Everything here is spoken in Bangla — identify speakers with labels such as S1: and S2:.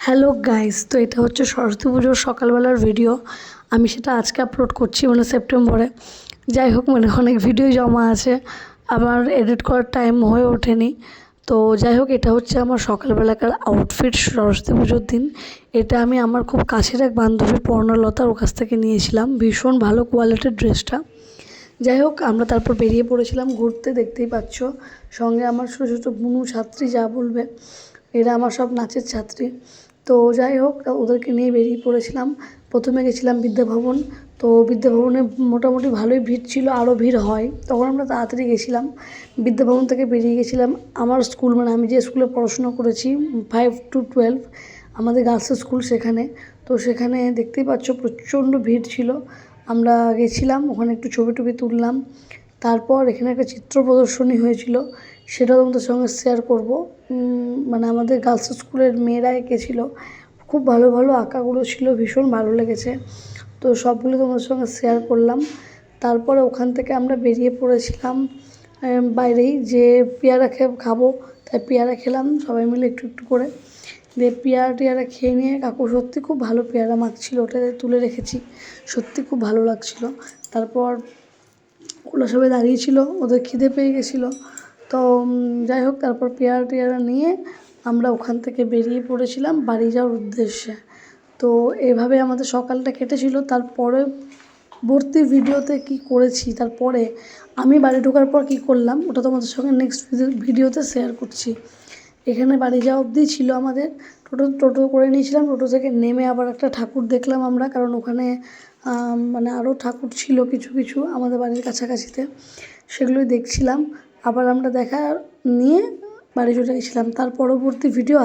S1: হ্যালো গাইস, তো এটা হচ্ছে সরস্বতী পুজোর সকালবেলার ভিডিও। আমি সেটা আজকে আপলোড করছি সেপ্টেম্বরে। যাই হোক অনেক ভিডিও জমা আছে, আমার এডিট করার টাইম হয়ে ওঠেনি। তো যাই হোক, এটা হচ্ছে আমার সকালবেলাকার আউটফিট সরস্বতী পুজোর দিন। এটা আমি আমার খুব কাছের এক বান্ধবী পর্ণলতার ওর কাছ থেকে নিয়েছিলাম, ভীষণ ভালো কোয়ালিটির ড্রেসটা। যাই হোক, আমরা তারপর বেরিয়ে পড়েছিলাম ঘুরতে। দেখতেই পাচ্ছ সঙ্গে আমার ছোটো ছোটো বুনু ছাত্রী, যা বলবে, এরা আমার সব নাচের ছাত্রী। তো যাই হোক, ওদেরকে নিয়ে বেরিয়ে পড়েছিলাম। প্রথমে গেছিলাম বিদ্যাভবন। তো বিদ্যাভবনে মোটামুটি ভালোই ভিড় ছিল, আরও ভিড় হয়, তখন আমরা তাড়াতাড়ি গেছিলাম। বিদ্যাভবন থেকে বেরিয়ে গেছিলাম আমার স্কুল, আমি যে স্কুলে পড়াশোনা করেছি 5 to 12, আমাদের গার্লসের স্কুল সেখানে। তো সেখানে দেখতেই পাচ্ছ প্রচণ্ড ভিড় ছিল। আমরা গেছিলাম ওখানে, একটু ছবি টবি তুললাম। তারপর এখানে একটা চিত্র প্রদর্শনী হয়েছিল, সেটাও তোমাদের সঙ্গে শেয়ার করব। আমাদের গার্লস স্কুলের মেয়েরা এঁকেছিল, খুব ভালো ভালো আঁকাগুলো ছিল, ভীষণ ভালো লেগেছে। তো সবগুলো তোমাদের সঙ্গে শেয়ার করলাম। তারপরে ওখান থেকে আমরা বেরিয়ে পড়েছিলাম বাইরেই, যে পেয়ারা খাবো, তাই পেয়ারা খেলাম সবাই মিলে একটু একটু করে। দিয়ে পেয়ারা খেয়ে নিয়ে, কাকু সত্যি খুব ভালো পেয়ারা মাখছিল, ওটা তুলে রেখেছি, সত্যি খুব ভালো লাগছিলো। তারপর ওরা সবাই দাঁড়িয়েছিল, ওদের খিদে পেয়ে গেছিলো। তো যাই হোক, তারপর পেয়ারা নিয়ে আমরা ওখান থেকে বেরিয়ে পড়েছিলাম বাড়ি যাওয়ার উদ্দেশ্যে। তো এভাবে আমাদের সকালটা কেটেছিল। তারপরে ভর্তি ভিডিওতে কি করেছি, তারপরে আমি বাড়ি ঢোকার পর কি করলাম, ওটা তোমাদের সঙ্গে নেক্সট ভিডিওতে শেয়ার করছি। এখানে বাড়ি যাওয়া অবধি ছিল আমাদের। টোটো করে নিয়েছিলাম। টোটো থেকে নেমে আবার একটা ঠাকুর দেখলাম আমরা, কারণ ওখানে আরও ঠাকুর ছিল কিছু কিছু আমাদের বাড়ির কাছাকাছিতে, সেগুলোই দেখছিলাম। আবার আমরা দেখা নিয়ে বাড়ি চলে গেছিলাম। তার পরবর্তী ভিডিও